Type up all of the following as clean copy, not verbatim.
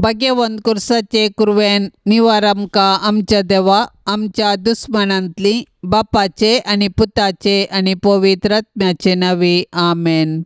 भाग्यवंत कुर्साचे कुरवेन निवार आमकां आमच्या देवा आमच्या दुस्मनांतली बापाचे आनी पुताचे आनी पवित्र आत्म्याचे नांवी आमेन।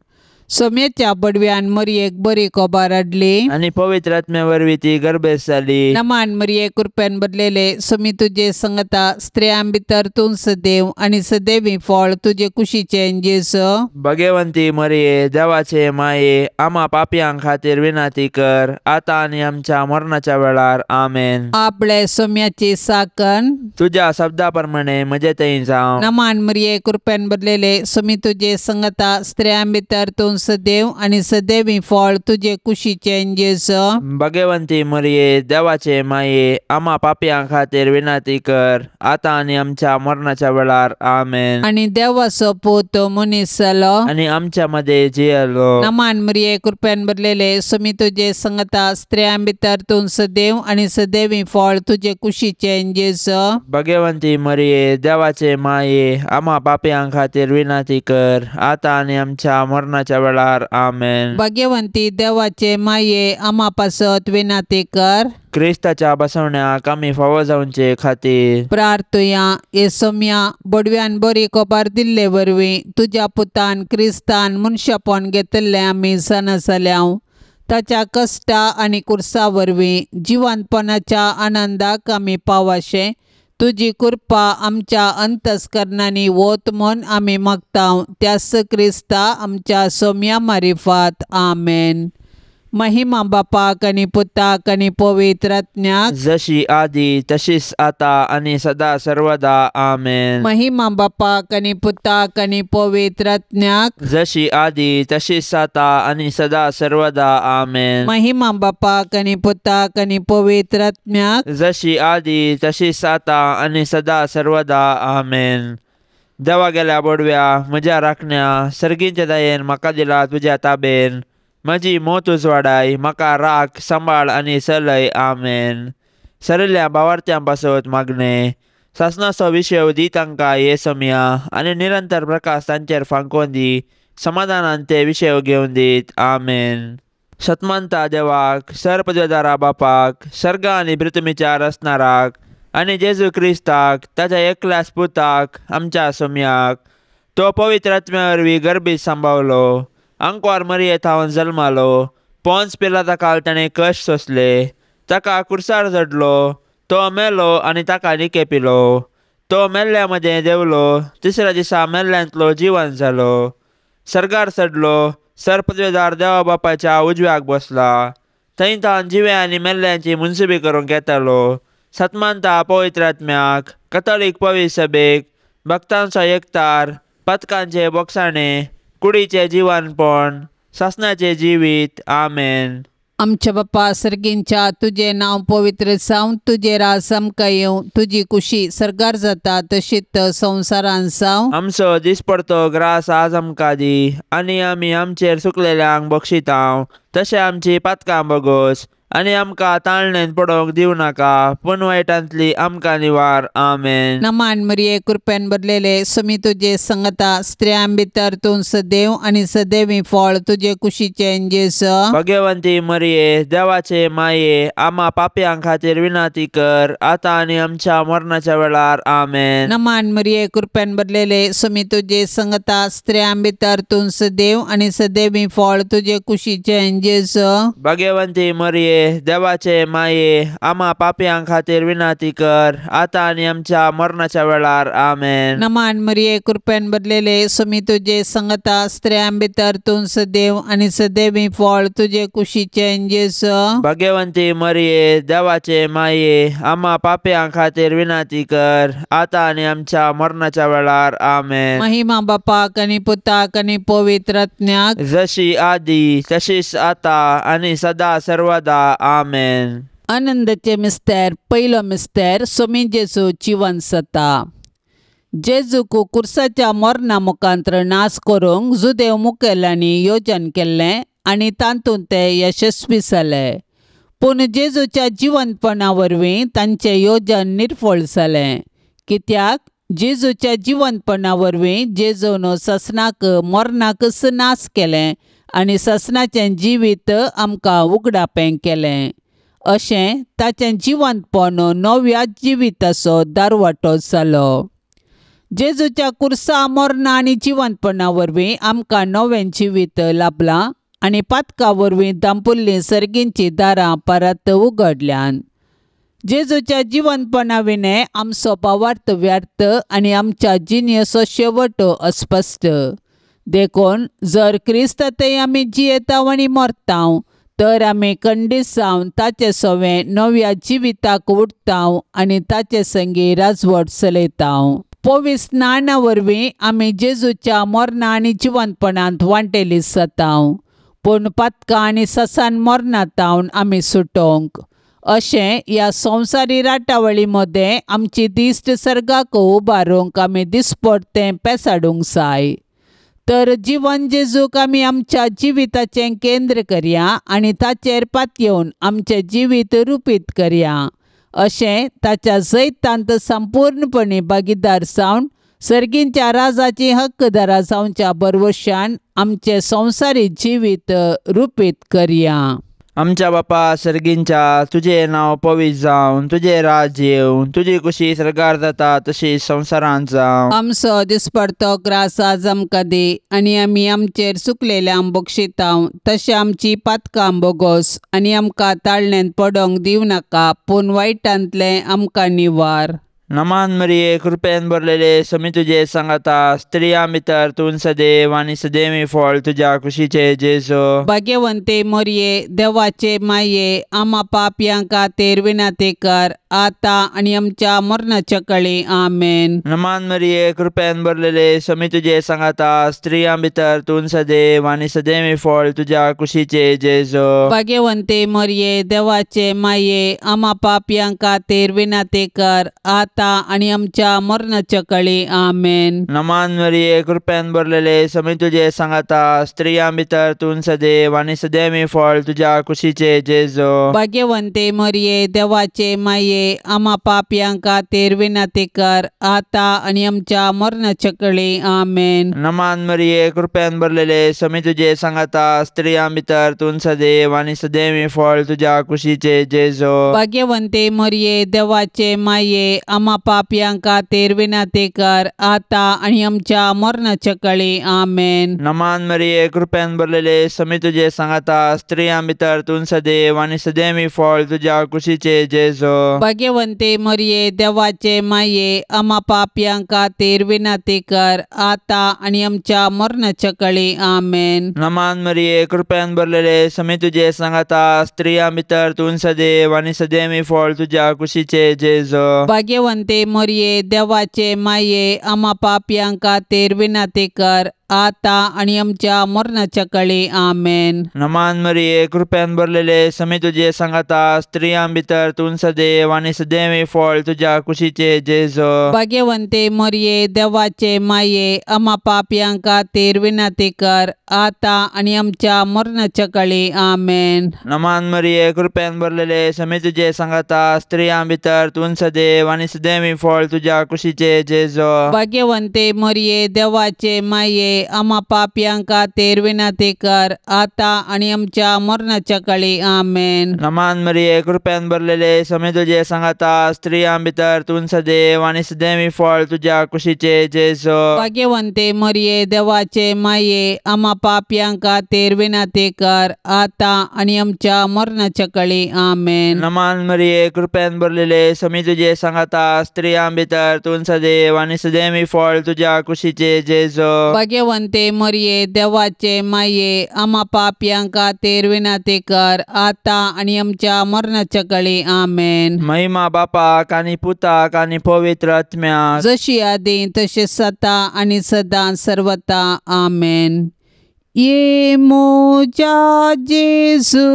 सोम्याच्या बडव्यान मरयेक बरी कोबार हाडली आणि पवित्र आत्म्या वरवीं ती गर्भेस जाली। नमान मरये कृपेन बदलेले सोमी तुजे संगता स्त्रियां भितर तूं सदैव आनी सदैवी फळ तुजे कुशीचे जेसो। भाग्यवंती मरिये देवाचे माये आम्हा पापयांक खातीर विनाती कर आता आनी आमच्या मरणाच्या वेळार आमेन। आपले सोम्याची साकन तुझ्या शब्दा प्रमाणे म्हजे थंय जावं। नमान मरये कृपेन बदलेले सोमी तुजे संगता स्त्रियां भितर तूं सदैव आनी सदैवी फळ तुजे कुशीचे जेसो। भाग्यवंती मरिये देवाचे माये आम्हा पापयांक खातीर विनाती कर आता आनी आमच्या मरणाच्या वेळार आमेन। आनी देवाचो पूत मनीस जालो आणि आमच्या मध्ये जियेलो। नमान मरये कृपेन बदलेले सोमी तुजे संगता स्त्रियां भितर तूं सदैव आनी सदैवी फळ तुजे कुशीचे जेसो। भाग्यवंती मरिये देवाचे माये आम्हा पापयांक खातीर विनाती कर आता आनी आमच्या मरणाच्या वेळार आमेन। भाग्यवंती देवाचे माये आम्हा पासत विनाती कर क्रिस्ताच्या बसवण्याक आमी फावो जावचे खातीर प्रार्थुया। ये सोम्या बडव्यान बरी कोबार दिल्ले वरवीं तुज्या पुतान क्रिस्तान मनशापण घेतले आमी सणसल्याव ताच्या कश्टा आनी कुर्सा वरवीं जिवंतपणाच्या आनंदाक आमी पावाशे तुजी कृपा आमच्या अंतस्करणांनी वोत म्हूण आमी मागताव त्यास क्रिस्ता आमच्या सोम्या मारिफात आमेन। महिमा बापाक आनी पुताक आनी पवित्र आत्म्याक जशी आदी तशीच आता आनी सदा सर्वदा आमेन। महिमा बापाक आनी पुताक आनी पवित्र आत्म्याक जशी आदी तशीच आता आनी सदा सर्वदा आमेन। महिमा बापाक आनी पुताक आनी पवित्र आत्म्याक जशी आदी तशीच आता आनी सदा सर्वदा आमेन। देवा गेल्या बडव्या म्हज्या राखण्या सर्गींच्या दयेन म्हाका दिला तुज्या ताबेन म्हजी मोत उजवाडाय म्हाका राख सांबाळ आनी चलय आमेन। सरल्या भावार्थ्यां पासत मागणे सासणाचो विशय दी तांकां ये सोम्या आनी निरंतर प्रकाश तांचेर फांकोवन दी समाधानान ते विशय घेवन दीत आमेन। शतमंता देवाक सरपदवेदारा बापाक सर्गा आनी पृथ्वीच्या रचणाराक आनी जेजू क्रिस्ताक ताच्या एकल्याच पुताक आमच्या सोम्याक तो पवित्र आत्म्या वरवीं गर्भीत सांबावलो आंकवार मरये थावन जल्मालो पोंच पिलाता काल ताणें कश्ट सोंसले ताका कुर्सार चडलो तो मेलो आनी ताका निकेपिलो तो मेल्ल्या मदें देवलो तिसऱ्या दिसा मेल्ल्यांतलो जिवंत जालो सर्गार चडलो सरपदवेदार देवा बापाच्या उजव्याक बसला थंय थावन जिवे आनी मेल्ल्यांची मुनसिबी करूंक येतालो। सतमानता पवित्र आत्म्याक कथोलीक पवित्र सभेक भक्तांचो एकतार पथकांचे बोगसाणे कुडीचे जिवनपण सासणाचे जिवीत आमेन। आमच्या बापा सर्गींच्या तुझे नाव पवित्र जावं तुझे राज आमकां येवं तुजी कुशी सर्गार जाता तशीच संवसारान जावं। आमचो दिसपडतो ग्रास आज आमकां दी आनी आमी आमचेर सुकलेल्यांक बक्षितांव तशें आमची पातकां बगोस आनी आमकां ताळणेन पडोवंक दिवं नाका पूण वायटांतली आमकां निवार आमेन। नमान मरये कृपेन बदलेले सोमी तुजे संगता स्त्रियां भितर तूं सदैव आनी सदैवी फळ तुजे कुशीचे जेसो। भाग्यवंती मरिये देवाचे माये आम्हा पापयांक खातीर विनाती कर आता आनी आमच्या मरणाच्या वेळार आमेन। नमान मरये कृपेन बदलेले सोमी तुजे संगता स्त्रियां भितर तूं सदैव आनी सदैवी फळ तुजे कुशीचे जेसो। भाग्यवंती मरिये देवाचे माये आम्हा पापयांक खातीर विनाती कर आता आनी आमच्या मरणाच्या वेळार आमेन। नमान मरये कृपेन बदलेले सोमी तुजे संगता स्त्रियां भितर तूं सदैव आनी सदैवी फळ तुजे कुशीचे जेसो। भाग्यवंती मरिये देवाचे माये आम्हा पापयांक खातीर विनाती कर आता आनी आमच्या मरणाच्या वेळार आमेन। महिमा बापाक आनी पुताक आनी पवित्र आत्म्याक जशी आदी तशीच आता आनी सदा सर्वदा आमेन। आनंदाचे मिस्तेर पयलो मिस्तेर सोमी जेजू जिवंत जाता। जेजूक कुर्साच्या मरणा मुखांतर नाश करूंक जुदेव मुखेल्यांनी योजन केल्लें आनी तातूंत ते यशस्वी जाले पूण जेजूच्या जिवंतपणा वरवीं तांचें योजन निर्फळ जालें कित्याक जेजूच्या जिवंतपणा वरवीं जेजून ससनाक मरणाक नाश केलें आनी ससनाचें जिवीत आमकां उगडापें केलें। अशें ताचें जिवंतपण नव्या जिविताचो दारवाटो जालो. जेजूच्या कुर्सा मरणा आनी जिवंतपणा वरवीं आमकां नवें जिवीत लाभलां आनी पातका वरवीं दांपुल्लीं सर्गींचीं दारां परत उगडल्यान. जेजूच्या जिवंतपणा विणे आमचो भावार्थ व्यर्थ आनी आमच्या जिणेचो शेवट अस्पश्ट. देखून जर क्रिस्तांतय आमी जियेतांव आनी मरतांव तर आमी खंडीत जावन ताचे सोवें नव्या जिविताक उठतांव आनी ताचे संगी राजवट चलयतांव. पवित्र स्नाना वरवीं आमी जेजूच्या मरणा आनी जिवंतपणांत वांटेली जातांव, पूण पातका आनी ससान मरणांतावन आमी सुटोंक. अशें ह्या संवसारी राटावळी मदें आमची दिश्ट सर्गाक उबारूंक आमी दिसपट्टें पेसाडूंक जाय. तर जिवन जेजूक आमी आमच्या जिविताचें केंद्र करया आनी ताचेर पातयेवन आमचें जिवीत रुपीत करया. अशें ताच्या जैतांत संपूर्णपणी भागीदार जावन सर्गींच्या राजाची हक्कदारां जावच्या बरवशान आमचें संवसारी जिवीत रुपीत करया. आमच्या बापा सर्गींच्या, तुजें नांव पवित्र जावन, तुजें राज येवन, तुजी कुशी सर्गार जाता तशी संवसारांत जावं. आमचो दिसपडतो ग्रास आज आमकां दी आनी आमी आमचेर चुकलेल्यांक बक्षितांव, तशें आमची पातकां बोगोस आनी आमकां ताळणेंत पडोंक दिवं नाका, पूण वायटांतलें आमकां निवार. नमान मरिये, कृपेन भरलेले समी तुजे सांगाता, स्त्रियां भितर तूं सदैव आनी सदैवी फळ तुज्या कुशीचे जेजू. भाग्यवंते मरिये, देवाचे माये, आम्हा पापयांक खातीर विनंती कर, आता आनी आमच्या मरणाच्या कळी. आमेन. नमान मरिये, कृपेन भरलेले समी तुजे सांगाता, स्त्रियां भितर तूं सदैव आनी सदैवी फळ तुज्या कुशीचे जेजू. भाग्यवंते मरिये, देवाचे माये, आम्हा पापयांक खातीर विनंती कर, आता आणि आमच्या मरणाच्या कळी. आमेन. नमान मरिये, कृपेन भरलेले समी तुजे सांगाता, स्त्रियां भितर तूं सदैव आनी सदैवी फळ तुज्या कुशीचे जेजू. भाग्यवंते मरिये, देवाचे माये, आम्हा पापयांक खातीर विनंती कर, आता आणि आमच्या मरणाच्या कळी. आमेन. नमान मरिये, कृपेन भरलेले समी तुजे सांगाता, स्त्रियां भितर तूं सदैव आनी सदैवी फळ तुज्या कुशीचे जेजू. भाग्यवंते मरिये, देवाचे माये, आम्हा पापयांक खातीर विनंती कर, आता आणि आमच्या मरणाच्या कळी. आमेन. नमान मरिये, कृपेन भरलेले समी तुजे सांगाता, स्त्रियां भितर तूं सदैव आनी सदैवी फळ तुज्या कुशीचे जेजू. भाग्यवंते मरिये, देवाचे माये, आम्हा पापयांक खातीर विनंती कर, आता आणि आमच्या मरणाच्या कळी. आमेन. नमान मरिये, कृपेन भरलेले समी तुजे सांगाता, स्त्रियां भितर तूं सदैव आनी सदैवी फळ तुज्या कुशीचे जेजू. भाग्यवंते मरिये, देवाचे माये, आम्हा पापयांक खातीर विनंती कर, आता आणि आमच्या मरणाच्या कळी. आमेन. नमान मरिये, कृपेन भरलेले समी तुजे सांगाता, स्त्रियां भितर तूं सदैव आनी सदैवी फळ तुज्या कुशीचे जेजू. भाग्यवंते मरिये, देवाचे माये, आम्हा पापयांक खातीर विनंती कर, आता आणि आमच्या मरणाच्या कळी. आमेन. नमान मरिये, कृपेन भरलेले समी तुजे सांगाता, स्त्रियां भितर तूं सदैव आनी सदैवी फळ तुज्या कुशीचे जेजू. भाग्यवंते मरिये, देवाचे माये, आम्हा पापयांक खातीर विनंती कर, आता आणि आमच्या मरणाच्या कळी. आमेन. नमान मरिये, कृपेन भरलेले समी तुजे सांगाता, स्त्रियां भितर तूं सदैव आनी सदैवी फळ तुज्या कुशीचे जेजू. भाग्यवंते मरिये, देवाचे माये, आम्हा पापयांक खातीर विनंती कर, आता आणि आमच्या मरणाच्या कळी. आमेन. नमान मरिये, कृपेन भरलेले समी तुजे सांगाता, स्त्रियां भितर तूं सदैव आनी सदैवी फळ तुज्या कुशीचे जेजू. भाग्यवंते मरिये, देवाचे माये, आम्हा पापयांक खातीर विनंती कर, आता आणि आमच्या मरणाच्या कळी. आमेन. महिमा बापाक आनी पुताक आनी पवित्र आत्म्याक, जशी आदी तशी सता आणि सदां सर्वता. आमेन. ये मोजा जेजू,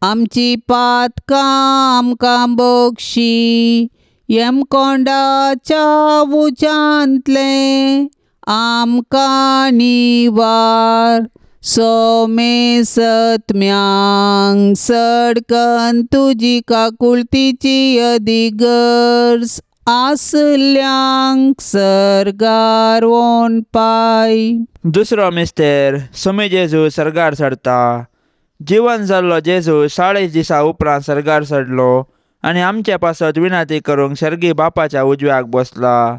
आमची पातकां आमकां बक्षी, यमकोंडाच्या उजांतले आमकां निवार. सोमे सत्म्यांक सडकन तुजी काकुळतीची अधिगर्ज, आसल्यांक सर्गार वोन पाय. दुसरो मिस्तेर, समी जेजू सर्गार चडता. जीवन जाल्लो जेजू 40 दिसा उपरांत सर्गार चडलो आनी आमचे पासत विनंती करूंक सर्गी बापाच्या उजव्याक बसला.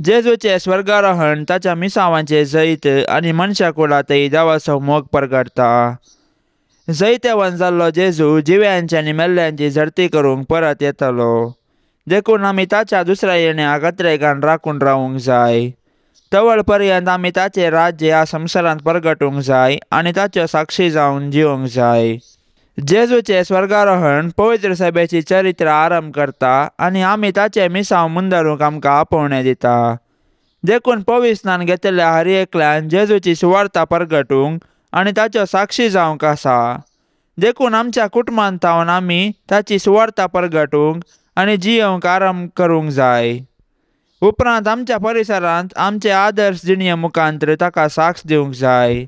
जेजूचे स्वर्गारोहण ताच्या मिसावांचे जैत आनी मनशा कुळांतय देवाचो मोग प्रगटता. जैतेवन जाल्लो जेजू जिव्यांची आनी मेल्ल्यांची झडती करूंक परत येतलो. देखून आमी ताच्या दुसऱ्या येण्याक अत्रेगान राखून रावूंक जाय. तवळ पर्यंत आमी ताचें राज्य ह्या संवसारांत प्रगटूंक जाय आनी ताच्यो साक्षी जावन जिवंक जाय. जेजूचे स्वर्गारोहण पवित्र सभेची चरित्र आरंभ करता आनी आमी ताचे मिसांव मुंदरूंक आमकां आपोवणें दिता. देखून पवित्रान घेतिल्ल्या हर एकल्यान जेजूची सुवार्ता प्रगटूंक आनी ताच्यो साक्षी जावंक आसा. देखून आमच्या कुटुंबांत थावन आमी ताची सुवार्ता प्रगटूंक आनी जियोवंक आरंभ करूंक जाय. उपरांत आमच्या परिसरांत आमचे आदर्श जिणे मुखांत्र ताका साक्ष दिवंक जाय.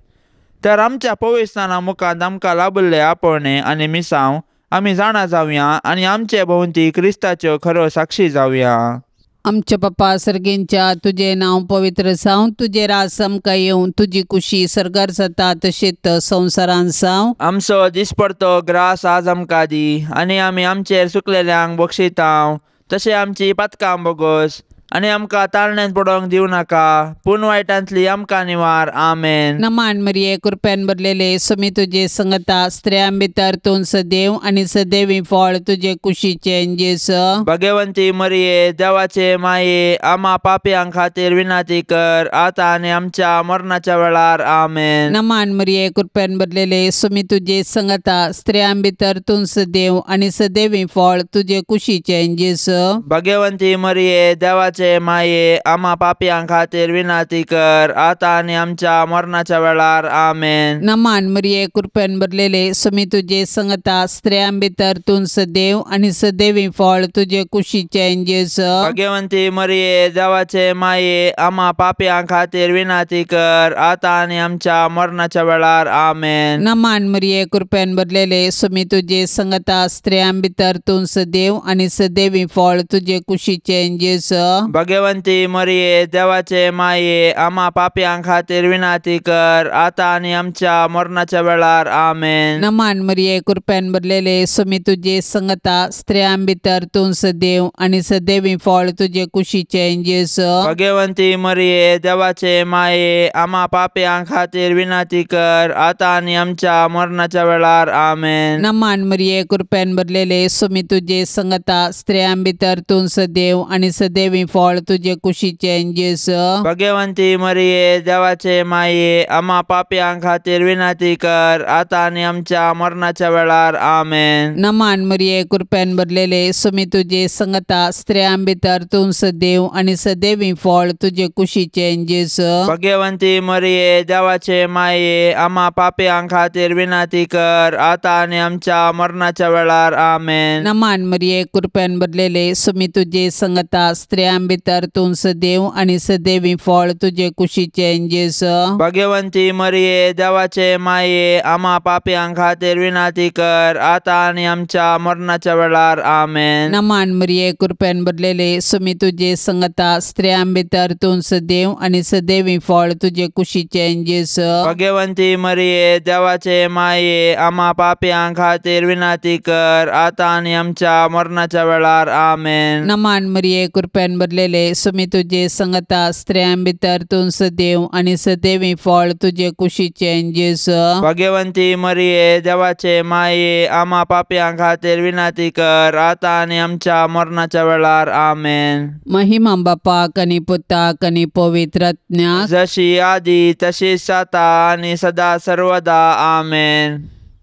तर आमच्या पवित्राना मुखांत आमकां लाबिल्ले आपोवणें आनी मिसांव आमी जाणा जावया आनी आमचे भोंवती क्रिस्ताच्यो खऱ्यो साक्षी जावया. आमच्या बापा सर्गेंच्या तुझे नांव पवित्र जावं, तुझे राज आमकां येवं, तुजी कुशी सर्गार जाता तशेंच संवसारांत जावं. आमचो दिसपडतो ग्रास आज आमकां दी आनी आमी आमचेर चुकलेल्यांक बक्षितांव तशें आमची पातकां बोगोस आनी आमकां ताळण्यांत पडोवंक दिवं नाका पूण वायटांतली आमकां निवार. आमेन. नमान मरिये कृपेन भरलेले समी तुजे संगता स्त्रियां भितर तूं सदैव आनी सदैवी फळ तुजे कुशीचे जेस. भगवंती मरिये देवाचे माये आम्हा पापयांक खातीर विनंती कर आतां आनी आमच्या मरणाच्या वेळार. आमेन. नमान मरिये कृपेन भरलेले समी तुजे संगता स्त्रियां भितर तूं सदैव आनी सदैवी फळ तुजे कुशीचे जेस. भगवंती मरिये देवाचे माये आम्हा पापयांक खातीर विनंती कर आतां आनी आमच्या मरणाच्या वेळार. आमेन. नमान मरिये कृपेन भरलेले समी तुजे संगता स्त्रियां भितर तूं सदैव आनी सदैवी फळ तुजे कुशीचे जेस. भगवंती मरिये देवाचे माये आम्हा पापयांक खातीर विनंती कर आतां आनी आमच्या मरणाच्या वेळार. आमेन. नमान मरिये कृपेन भरलेले समी तुजे संगता स्त्रियां भितर तूं सदैव आनी सदैवी फळ तुजे कुशीचे जेस. भगवंती मरिये देवाचे माये आम्हा पापयांक खातीर विनंती कर आतां आनी आमच्या मरणाच्या वेळार. आमेन. नमान मरिये कृपेन भरलेले समी तुजे संगता स्त्रियां भितर तूं सदैव आनी सदैवी फळ तुजे कुशीचे जेस. भगवंती मरिये देवाचे माये आम्हा पापयांक खातीर विनंती कर आतां आनी आमच्या मरणाच्या वेळार. आमेन. नमान मरिये कृपेन भरलेले समी तुजे संगता स्त्रियां भितर तूं सदैव आनी सदैवी फळ तुजे कुशीचे जेस. भगवंती मरिये देवाचे माये आम्हा पापयांक खातीर विनंती कर आतां आनी आमच्या मरणाच्या वेळार. आमेन. नमान मरिये कृपेन भरलेले समी तुजे संगता स्त्रियां भितर तूं सदैव आनी सदैवी फळ तुजे कुशीचे जेस. भगवंती मरिये देवाचे माये आम्हा पापयांक खातीर विनंती कर आतां आनी आमच्या मरणाच्या वेळार. आमेन. नमान मरिये कृपेन भरलेले समी तुजे संगता स्त्रियां भितर तूं सदैव आनी सदैवी फळ तुजे कुशीचे जेस. भगवंती मरिये देवाचे माये आम्हा पापयांक खातीर विनंती कर आतां आनी आमच्या मरणाच्या वेळार. आमेन. नमान मरिये कृपेन भरलेले समी तुजे संगता स्त्रियां भितर तूं सदैव आनी सदैवी फळ तुजे कुशीचे जेस. भगवंती मरिये देवाचे माये आम्हा पापयांक खातीर विनंती कर आतां आनी आमच्या मरणाच्या वेळार. आमेन. नमान मरिये कृपेन भरलेले समी तुजे संगता स्त्रियां भितर तूं सदैव आनी सदैवी फळ तुजे कुशीचे जेस. भगवंती मरिये देवाचे माये आम्हा पापयांक खातीर विनंती कर आतां आनी आमच्या मरणाच्या वेळार. आमेन. महिमा बापाक आनी पुताक आनी पवित्र आत्म्याक जशी आदी तशीच आता आनी सदा सर्वदा. आमेन.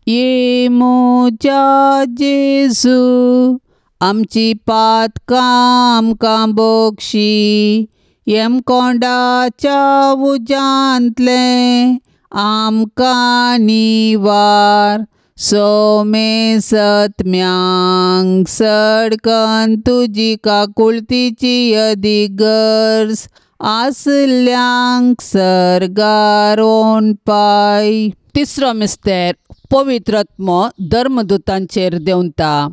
ये मोच्या जेजू आमची पातकां आमकां बक्षी येम कोंडाच्या उजांतले आमकां निवार. सोमे सत्म्यांक सडकन तुजी काकुळतीची अधिगर्ज आसल्यांक सर्गारोन पाय. तिसरो मिस्तेर पवित्रत्म धर्मदूतांचेर देंवता.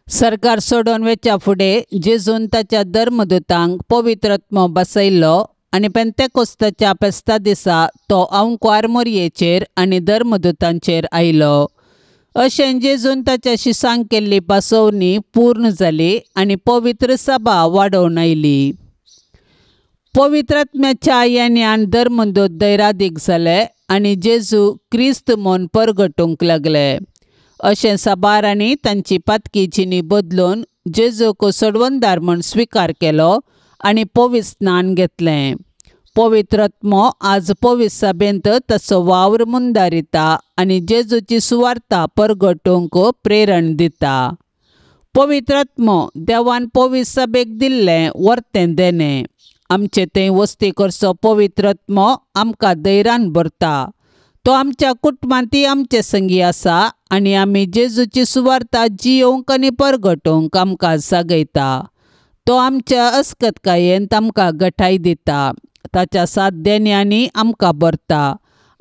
सरकार सोडून वेच्या फुडें जेजून ताच्या धर्मदूतांक पवित्रत्म बसयल्लो आनी पेंतेकोस्ताच्या फेस्ता दिसा तो ओंकार मोरयेचेर आनी धर्मदूतांचेर आयलो. अशें जेजून ताच्या शिसांक केल्ली पासोवणी पूर्ण जाली आनी पवित्र सभा वाडोवन आयली. पवित्र आत्म्याच्या येण्यान धर्मदूत दैरादीक जाले आनी जेजू क्रिस्त म्हूण परगटूंक लागले. अशें साबारांनी तांची पातकी जिणी बदलून जेजूक सोडवंदार म्हूण स्विकार केलो आनी पवित्र स्नान घेतलें. पवित्र आत्मो आज पवित्र सभेंत ताचो वावर मुंदारिता आनी जेजूची सुवार्ता परगटूंक प्रेरण दिता. पवित्र आत्मो देवान पवित्र सभेक दिल्लें वर्तें देणें. आमचे थंय वस्ती करचो पवित्र आत्मो आमकां धैर्यान भरता. तो आमच्या कुटुंबांतय आमचे संगी आसा आनी आमी जेजूची सुवार्ता जियोवंक आनी परगटूंक आमकां जागयता. तो आमच्या अस्कतकायेंत आमकां घटाय दिता. ताच्या साध्यांनी आमकां भरता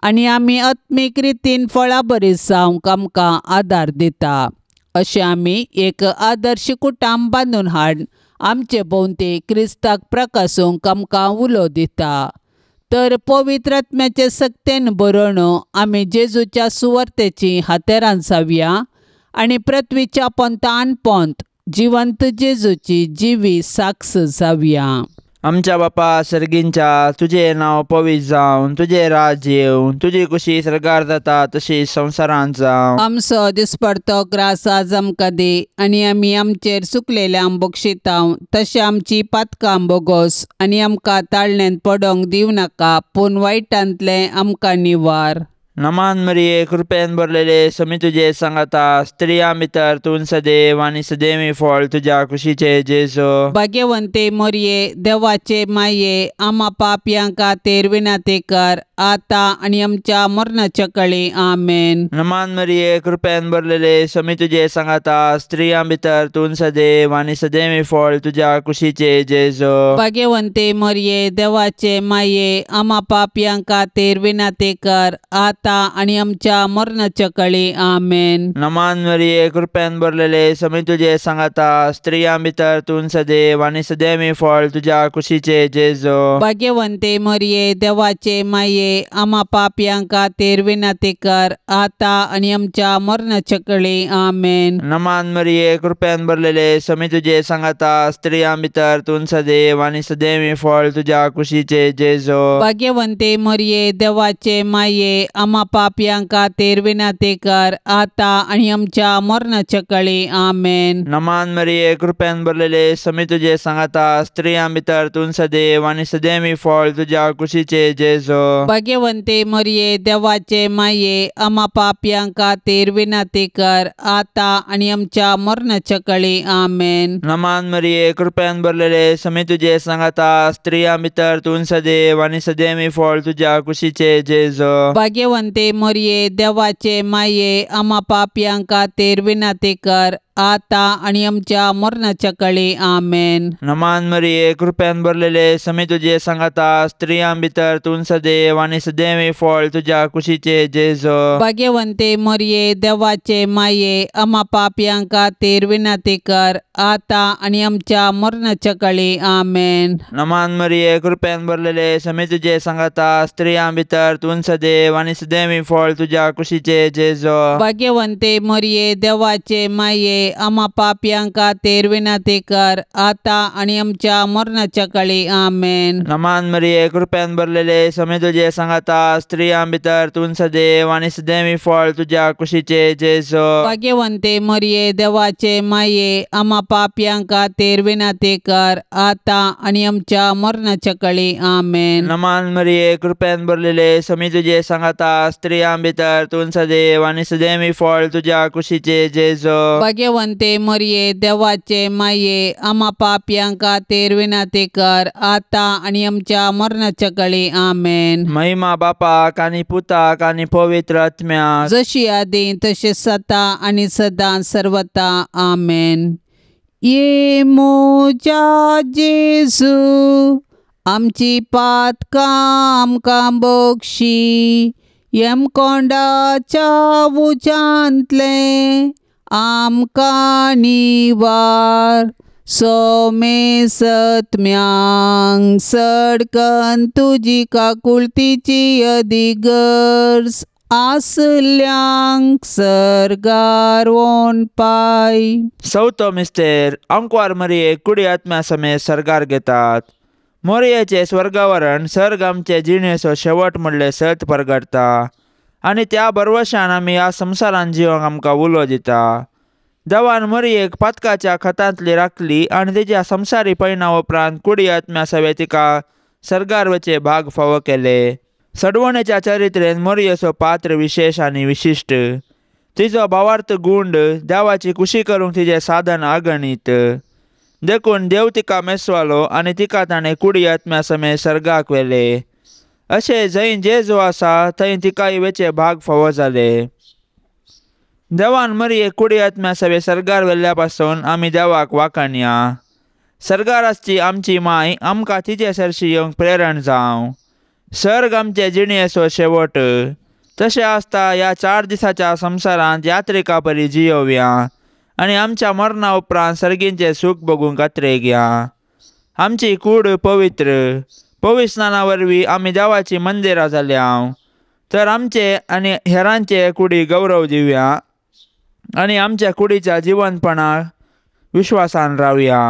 आनी आमी आत्मीक रितीन फळां बरी जावंक आमकां आदार दिता. अशें आमी एक आदर्श कुटुंब बांदून हाड आमचे भोंवती क्रिस्ताक प्रकाशूंक आमकां उलो दिता. तर पवित्र आत्म्याचे सक्तेन बरोवन आमी जेजूच्या सुवार्तेची हातेरां जावया आनी पृथ्वीच्या पंतान पंत जिवंत जेजूची जिवी साक्ष जावया. आमच्या बापा सर्गींच्या, तुझे नांव पवित्र जावन, तुझे राज्य येवन, तुजी कुशी सरकार जाता तशी संवसारांत जावं. आमचो दिसपडतो ग्रास आज आमकां दी आनी आमी आमचेर चुकलेल्यांक बक्षितांव तशें आमची पातकां बोगोस आनी आमकां ताळण्यांत पडोंक दिवं नाका पूण वायटांतलें आमकां निवार. नमान मरिये कृपेन भरलेले समी तुजे सांगाता स्त्रियां भितर तूं सदैव आनी सदैवी फळ तुज्या कुशीचे जेजू. भाग्यवंते मोरये देवाचे माये आमा पापयां खातीर विनाती कर आता आनी आमच्या मरणाच्या कळी आमेन. नमान मरिये कृपेन भरलेले समी तुजे सांगाता स्त्रियां भितर तूं सदैव आनी सदैवी फळ तुज्या कुशीचे जेजू. भाग्यवंते मोरये देवाचे माये आमा पापयां खातीर विनाती कर आता आणि आमच्या मरणाच्या कळी आमेन. नमान मरिये कृपेन भरलेले समी तुजे सांगाता स्त्रियां भितर तूं सदैव आनी सदैवी फळ तुज्या कुशीचे जेजू. भाग्यवंते मोरये देवाचे माये आमा पापयां खातीर विनाती कर आता आणि आमच्या मरणाच्या कळी आमेन. नमान मरिये कृपेन भरलेले समी तुजे सांगाता स्त्रियां भितर तूं सदैव आनी सदैवी फळ तुज्या कुशीचे जेजू. भाग्यवंते मोरये देवाचे माये आमा पापयां खातीर विनाती कर आता आणि आमच्या मरणाच्या कळी आमेन. नमान मरिये कृपेन भरलेले समी तुजे सांगाता स्त्रियां भितर तूं सदैव आनी सदैवी फळ तुज्या कुशीचे जेजू. भाग्यवंते मोरये देवाचे माये आमा पापयां खातीर विनाती कर आता आणि आमच्या मरणाच्या कळी आमेन. नमान मरिये कृपेन भरलेले समी तुजे सांगाता स्त्रियां भितर तूं सदैव आनी सदैवी फळ तुज्या कुशीचे जेजू. भाग्यवंते मोरये देवाचे माये आमा पापयां खातीर विनाती कर आता आणि आमच्या मरणाच्या कळी आमेन. नमान मरिये कृपेन भरलेले समी तुजे सांगाता स्त्रियां भितर तूं सदैव आनी सदैवी फळ तुज्या कुशीचे जेजू. भाग्यवंते मोरये देवाचे माये आमा पापयां खातीर विनाती कर आता आणि आमच्या मरणाच्या कळी आमेन. नमान मरिये कृपेन भरलेले समी तुजे सांगाता स्त्रियां भितर तूं सदैव आनी सदैवी फळ तुज्या कुशीचे जेजू. भाग्यवंते मोरये देवाचे माये आमा पापयां खातीर विनाती कर आता आणि आमच्या मरणाच्या कळी आमेन. नमान मरिये कृपेन भरलेले समी तुजे सांगाता स्त्रियां भितर तूं सदैव आनी सदैवी फळ तुज्या कुशीचे जेजू. भाग्यवंते मोरये देवाचे माये आमा पापयां खातीर विनाती कर आता आणि आमच्या मरणाच्या कळी आमेन. नमान मरिये कृपेन भरलेले समी तुजे सांगाता स्त्रियां भितर तूं सदैव आनी सदैवी फळ तुज्या कुशीचे जेजू. भाग्यवंते मोरये देवाचे माये आमा पापयां खातीर विनाती कर आता आणि आमच्या मरणाच्या कळी आमेन. महिमा बापाक आनी पुताक आनी पवित्र आत्म्याक जशी आदी तशें जाता आणि सदां सर्वता आमेन. ये मोजा जेजू आमची पातकां आमकां बक्षी येम कोंडाच्या उजांतले आमकां निवार सोमे सत्म्यांग सडकन तुजी काकुळतीची अधिगर्स आसल्यांक सरगार वोन पाय. चवथो मिस्तेर अंकवार मरिये कुडी आत्म्या समेत सरगार घेतात. मोरयेचे स्वर्गावरण सर्ग आमचे जिणेचो शेवट म्हणले सत परगडता आनी त्या बरवशान आमी ह्या संवसारान जिवंक आमकां उलो दिता. देवान मरयेक पातकाच्या खतांतली राखली आनी तिच्या संवसारी पैना उपरांत कुडी आत्म्या सवे तिका सरगार वचे भाग फावो केले. सडवणेच्या चरित्रेन मोरयेचो पात्र विशेष आनी विशिश्ट. तिचो भावार्थ गुंड देवाची खुशी करूंक तिचें साधन अगणित. देखून देव तिका मेसवालो आनी तिका ताणें कुडी आत्म्या समेत सर्गाक व्हेले. अशें जंय जेजू आसा थंय तिकाय वेचे भाग फावो जाले. देवान मरये कुडी आत्म्या सवे सरगार व्हेल्ल्या पासून आमी देवाक वाखाणया. सरगाराची आमची माय आमकां तिचे सरशी येवंक प्रेरण जावं. सर्ग आमचे जिणेचो शेवट. तशें आसता ह्या 4 दिसाच्या संवसारांत यात्रिका परी जियोवया आनी आमच्या मरणा उपरांत सर्गींचे सूख बगूंक कात्रेक या. आमची कूड पवित्र. पविस्नाना वरवीं आमी देवाची मंदिरां जाल्या. तर आमचे आनी हेरांचे कुडी गौरव दिवया आनी आमच्या कुडीच्या जिवंतपणाक विश्वासान रावया.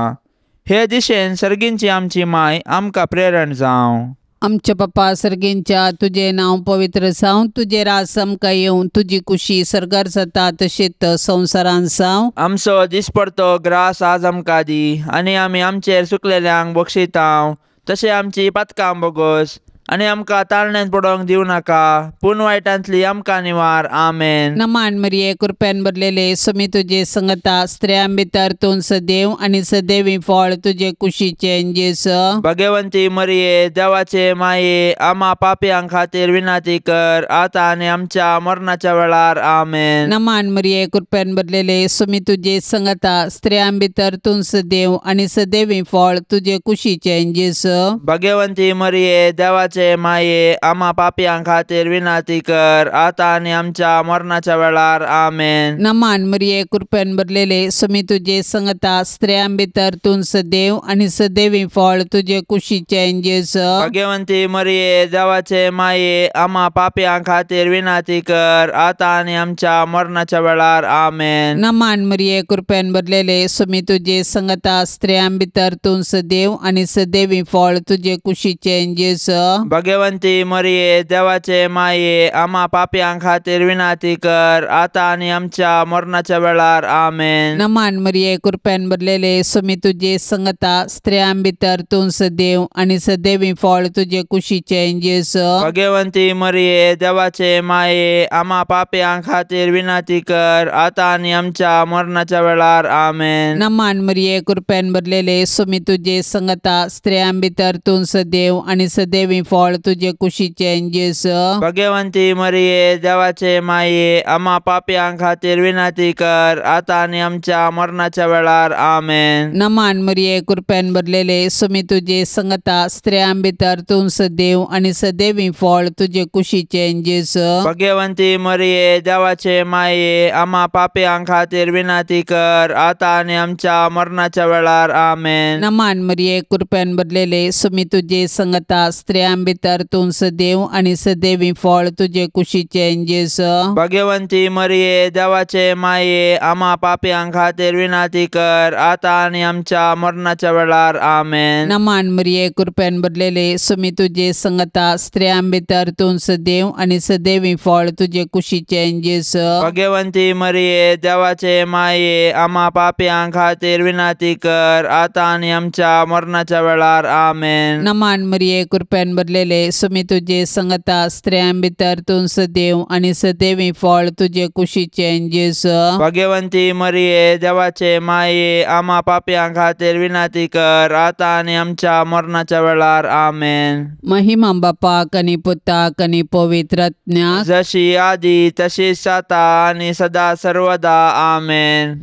हे दिशेन सर्गींची आमची माय आमकां प्रेरण जावं. आमच्या पप्पा सर्गींच्या तुझे नाव पवित्र जावं. तुझे रास आमकां येवं. तुजी कुशी सरगार जाता तशेंच संवसारान जावं. आमचो दिसपडतो ग्रास आज आमकां दी आनी आमी आमचेर चुकलेल्यांक बक्षितांव. तशें आमची पातकां बोगोस आनी आमकां ताळणेंत पडोवंक दिवं नाका पूण वायटांतली आमकां निवार. आमेन. नमान मरिये कृपेन भरलेले समी तुजे संगता स्त्रियां भितर तूं सदैव आनी सदैवी फळ तुजे कुशीचे जेस. भगवंती मरिये देवाचे माये आमा पापयांक खातीर विनाती कर आतां आनी आमच्या मरणाच्या वेळार. आमेन. नमान मरिये कृपेन भरलेले समी तुजे संगता स्त्रियां भितर तूं सदैव आनी सदैवी फळ तुजे कुशीचे जेस. भगवंती मरिये देवाचे माये आमा पापयांक खातीर विनाती कर आतां आनी आमच्या मरणाच्या वेळार. आमेन. नमान मरिये कृपेन भरलेले समी तुजे संगता स्त्रियां भितर तूं सदैव आनी सदैवी फळ तुजे कुशीचे जेस. भगवंती मरिये देवाचे माये आमा पापयांक खातीर विनाती कर आतां आनी आमच्या मरणाच्या वेळार. आमेन. नमान मरिये कृपेन भरलेले समी तुजे संगता स्त्रियां भितर तूं सदैव आनी सदैवी फळ तुजे कुशीचे जेस. भगवंती मरिये देवाचे माये आमा पापयांक खातीर विनाती कर आतां आनी आमच्या मरणाच्या वेळार. आमेन. नमान मरिये कृपेन भरलेले समी तुजे संगता स्त्रियां भितर तूं सदैव आनी सदैवी फळ तुजे कुशीचे जेस. भगवंती मरिये देवाचे माये आमा पापयांक खातीर विनाती कर आतां आनी आमच्या मरणाच्या वेळार. आमेन. नमान मरिये कृपेन भरलेले समी तुजे संगता स्त्रियां भितर तूं सदैव आनी सदैवी फळ तुजे कुशीचे जेस. भगवंती मरिये देवाचे माये आमा पापयांक खातीर विनाती कर आतां आनी आमच्या मरणाच्या वेळार. आमेन. नमान मरिये कृपेन भरलेले समी तुजे संगता स्त्रियां भितर तूं सदैव आनी सदैवी फळ तुजे कुशीचे जेस. भगवंती मरिये देवाचे माये आमा पापयांक खातीर विनाती कर आतां आनी आमच्या मरणाच्या वेळार. आमेन. नमान मरिये कृपेन भरलेले समी तुजे संगता स्त्रियां भितर तूं सदैव आनी सदैवी फळ तुजे कुशीचे जेस. भगवंती मरिये देवाचे माये आमा पापयांक खातीर विनाती कर आतां आनी आमच्या मरणाच्या वेळार. आमेन. नमान मरिये कृपेन भरलेले समी तुजे संगता स्त्रियां भितर तूं सदैव आनी सदैवी फळ तुजे कुशीचे जेस. भगवंती मरिये देवाचे माये आमा पापयांक खातीर विनाती कर आतां आनी आमच्या मरणाच्या वेळार. आमेन. नमान मरिये कृपेन भरलेले समी तुजे संगता स्त्रियां भितर तूं सदैव आनी सदैवी फळ तुजे कुशीचे जेस. भगवंती मरिये देवाचे माये आमा पापयांक खातीर विनाती कर आतां आनी आमच्या मरणाच्या वेळार. आमेन. महिमा बापाक आनी पुताक आनी पवित्र आत्म्याक जशी आदी तशीच आता आनी सदा सर्वदा. आमेन.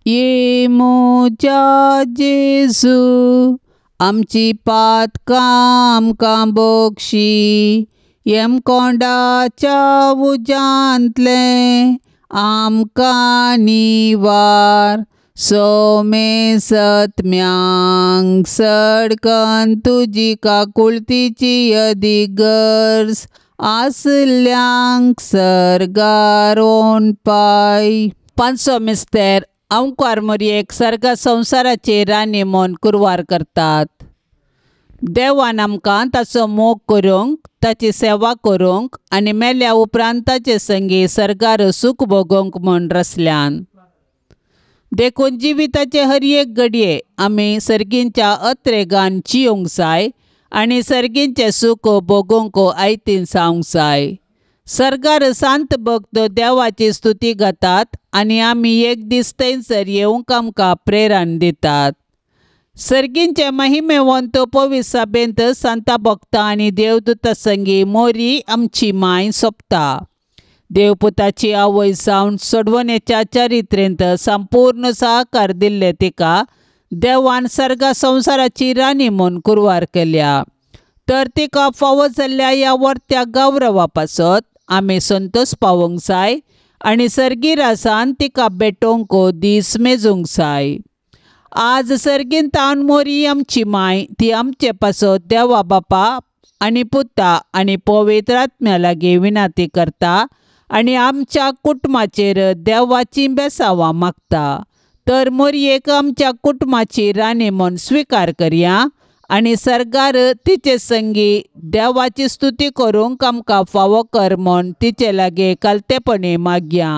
ये मोच्या जेजू आमची पातकां आमकां बक्षी. येम कोंडाच्या उजांतले आमकां निवार. सोमे सत्म्यांग सडकन तुजी काकुळतीची यदिगर्स आसल्यांक सर्गारोन पाय. पांचवो मिस्तेर ओंकार मोरयेक सर्गा संवसाराचेर रानी म्हूण कुरवार करतात. देवान आमकां ताचो मोग करूंक, ताची सेवा करूंक आनी मेल्या उपरांत ताचे संगी सर्गार सूख भोगूंक म्हूण रचल्यान. देखून जिविताचे हर एक घडये आमी सर्गींच्या अत्रेगान जियोंक जाय आनी सर्गींचे सूख भोगूंक आयतीन जावंक जाय. सर्गार सांत भक्त देवाची स्तुती गातात आनी आमी एक दीस थंयसर येवंक आमकां प्रेरण दितात. सर्गींचे महिमेवंत पवित्र सभेंत सांता भक्तां आनी देवदूतां संगी मोरी आमची माय सोंपता. देवपुताची आवय जावन सोडवणेच्या चरित्रेंत संपूर्ण सहकार दिल्ले तिका देवान सर्गा संवसाराची रानी म्हूण कुरवार केल्या. तर तिका फावो जाल्ल्या ह्या वर्त्या गौरवा पासत आमी संतोश पावोंक जाय आनी सर्गीरासान तिका भेटोवंक दीस मेजूंक जाय. आज सर्गींतान मोरी आमची माय ती आमचे पासत देवा बापा आनी पुता आनी पवित्र आत्म्या लागीं विनाती करता आनी आमच्या कुटुंबाचेर देवाची बेसावां मागता. तर मोरयेक आमच्या कुटुंबाची रानी म्हूण स्विकार करया आनी सर्गार तिचे संगी देवाची स्तुती करूंक आमकां फावो कर म्हूण तिचे लागीं कालतेपणी मागया.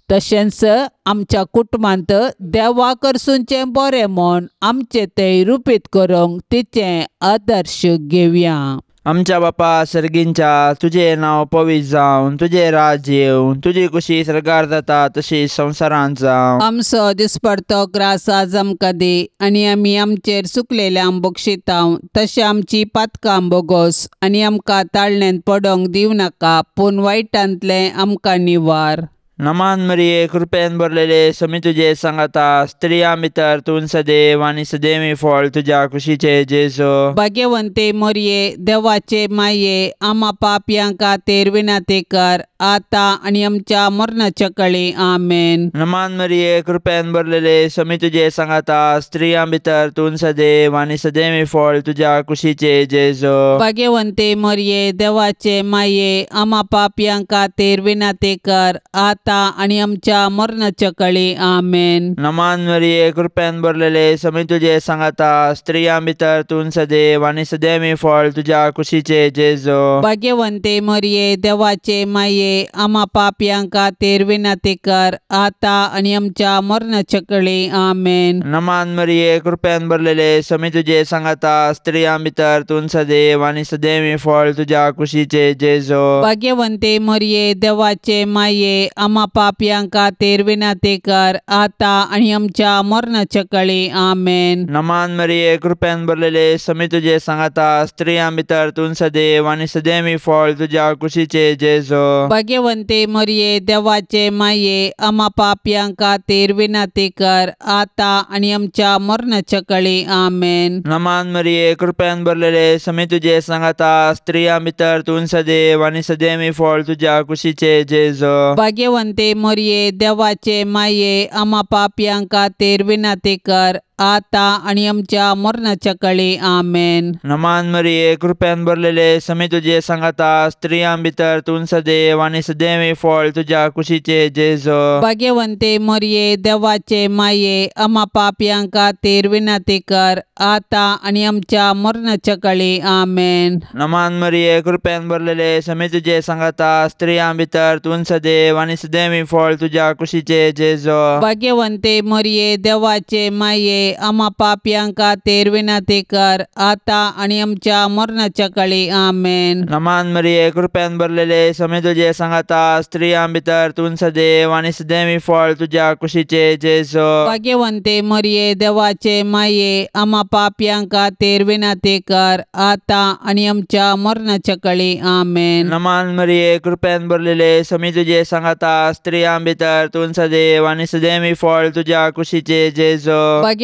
तशेंच आमच्या कुटुंबांत देवा करसूंचें बरें म्हूण आमचें तें रुपीत करूंक तिचें आदर्श घेवया. आमच्या बापा सर्गींच्या तुझे नांव पवित्र जावन तुझे राज्य येवन तुजी कुशी सर्गार जाता तशी संवसारांत जावं. आमचो दिसपडतो ग्रास आज आमकां दी आनी आमी आमचेर चुकलेल्यांक बक्षितांव तशें आमची पातकां बोगोस आनी आमकां ताळणेंत पडोंक दिवं नाका पूण वायटांतलें आमकां निवार. नमान मरिये कृपेन भरलेले समी तुजे सांगाता स्त्रियां भितर तूं सदैव आनी सदैवी फळ तुज्या कुशीचे जेजो. भाग्यवंते मोरये देवाचे माये आमा पापयां खातीर विनाती कर आता आनी आमच्या मरणाच्या कळी आमेन. नमान मरिये कृपेन भरलेले समी तुजे सांगाता स्त्रियां भितर तूं सदैव आनी सदैवी फळ तुज्या कुशीचे जेजो. भाग्यवंते मोरये देवाचे माये आमा पापयां खातीर विनाती कर आता आनी आमच्या मरणाच्या कळी आमेन. नमान मरिये कृपेन भरलेले समी तुजे सांगाता स्त्रियां भितर तूं सदैव आनी सदैवी फळ तुज्या कुशीचे जेजो. भाग्यवंते मोरये देवाचे माये आमा पापयां खातीर विनाती कर आता आनी आमच्या मरणाच्या कळी आमेन. नमान मरिये कृपेन भरलेले समी तुजे सांगाता स्त्रियां भितर तूं सदैव आनी सदैवी फळ तुज्या कुशीचे जेजो. भाग्यवंते मोरये देवाचे माये आमा पापयां खातीर विनाती कर आता आनी आमच्या मरणाच्या कळी आमेन. नमान मरिये कृपेन भरलेले समी तुजे सांगाता स्त्रियां भितर तूं सदैव आनी सदैवी फळ तुज्या कुशीचे जेजो. भाग्यवंते मोरये देवाचे माये आमा पापयां खातीर विनाती कर आता आनी आमच्या मरणाच्या कळी आमेन. नमान मरिये कृपेन भरलेले समी तुजे सांगाता स्त्रियां भितर तूं सदैव आनी सदैवी फळ तुज्या कुशीचे जेजो. भाग्यवंते मोरये देवाचे माये आमा पापयां खातीर विनाती कर आता आनी आमच्या मरणाच्या कळी आमेन. नमान मरिये कृपेन भरलेले समी तुजे सांगाता स्त्रियां भितर तूं सदैव आनी सदैवी फळ तुज्या कुशीचे जेजो. भाग्यवंते मोरये देवाचे माये आमा पापयां खातीर विनाती कर आता आनी आमच्या मरणाच्या कळी आमेन. नमान मरिये कृपेन भरलेले समी तुजे सांगाता स्त्रियां भितर तूं सदैव आनी सदैवी फळ तुज्या कुशीचे जेजो. भाग्यवंते मोरये देवाचे माये आमा पापयां खातीर विनाती कर आता आनी आमच्या मरणाच्या कळी आमेन. नमान मरिये कृपेन भरलेले समी तुजे सांगाता स्त्रियां भितर तूं सदैव आनी सदैवी फळ तुज्या कुशीचे जेजो. भाग्यवंते मोरये देवाचे माये आमा पापयां खातीर विनाती कर आता आनी आमच्या मरणाच्या कळी आमेन. नमान मरिये कृपेन भरलेले समी तुजे सांगाता स्त्रियां भितर तूं सदैव आनी सदैवी फळ तुज्या कुशीचे जेजो.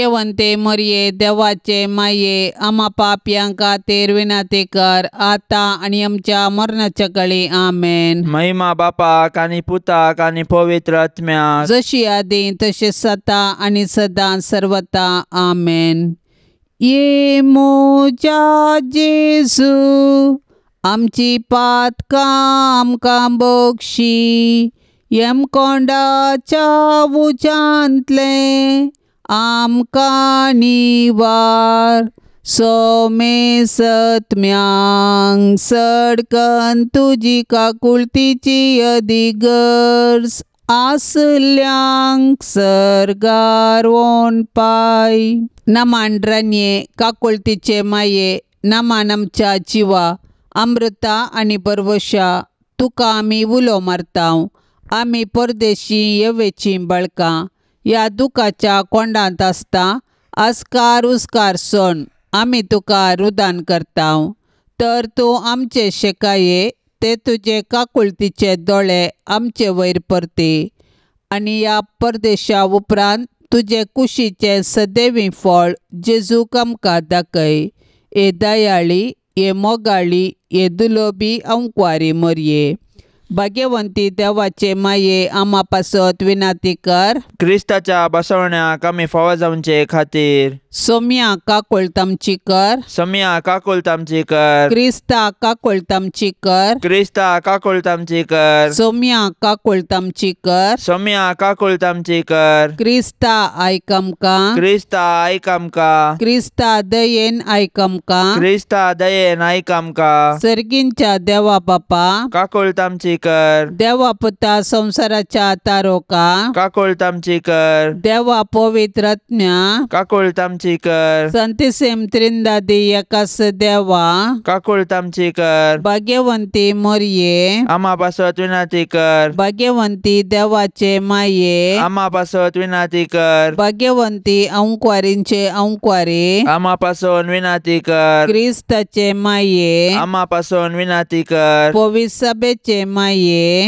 भाग्यवंते मरिये देवाचे माये आम्हा पापयांक खातीर विनंती कर आता आणि आमच्या मरणाच्या काळी आमेन. महिमा बापाक आनी पुताक आनी पवित्र आत्म्याक जशी आदी तसे सता आणि सदां सर्वता आमेन. ये मोजा जेजू आमची पातकां आमकां बक्षी यमकोंडाच्या उजांतले आमकां निवार. सोमे सत्म्यांक सडकन तुजी काकुळतीची अधिगर्ज आसल्यांक सरगार वोन पाय. नमांड्रान्ये काकुळतीचे माये नमान आमच्या जिवा अमृता आणि परवशा तुका आमी उलो मारताव. आमी परदेशी येवेची बळकां ह्या दुखाच्या कोंडांत आसता आस्कार उस्कार सोन आमी तुका रुदान करताव. तर तूं आमचे शेकाये ते तुजे काकुळतीचे दोळे आमचे वयर परते आनी ह्या परदेशा उपरांत तुजे कुशीचे सदैवी फळ जेजूक आमकां दाखय. ए दयाळी ए मोगाळी ए दुलोबी अंकवारी मरये. भाग्यवंती देवाचे माये आम्हा पासत विनंती कर. क्रिस्ताच्या बसवण्याक आमी फावो जावचे खातीर सोम्या काकुळतामची कर. सोम्या काकुळतामची कर. क्रिस्ता काकुळतामची कर. क्रिस्ता काकुळतामची कर. सोम्या काकुळतामची कर. सोम्या काकुळतामची कर. क्रिस्ता आयक आमकां. क्रिस्ता आयक आमकां. क्रिस्ता दयेन आयक आमकां. क्रिस्ता दयेन आयक आमकां. सर्गींच्या देवा बापा काकुळतामची कर. देवा पुता संसाराच्या तारोका काकुळतामची कर. देवा पवित्र आत्म्या काकुळतामची कर. संतिसेम त्रिंदादी एकास देवा काकुळतामची कर. भाग्यवंती मरिये आम्हा पासत विनंती कर. भाग्यवंती देवाचे माये आम्हा पासत विनंती कर. भाग्यवंती अंकवारींचे अंकवारी आम्हा पासून विनंती कर. क्रिस्ताचे माये आम्हा पासून विनंती कर. पवित्र सभेचे माये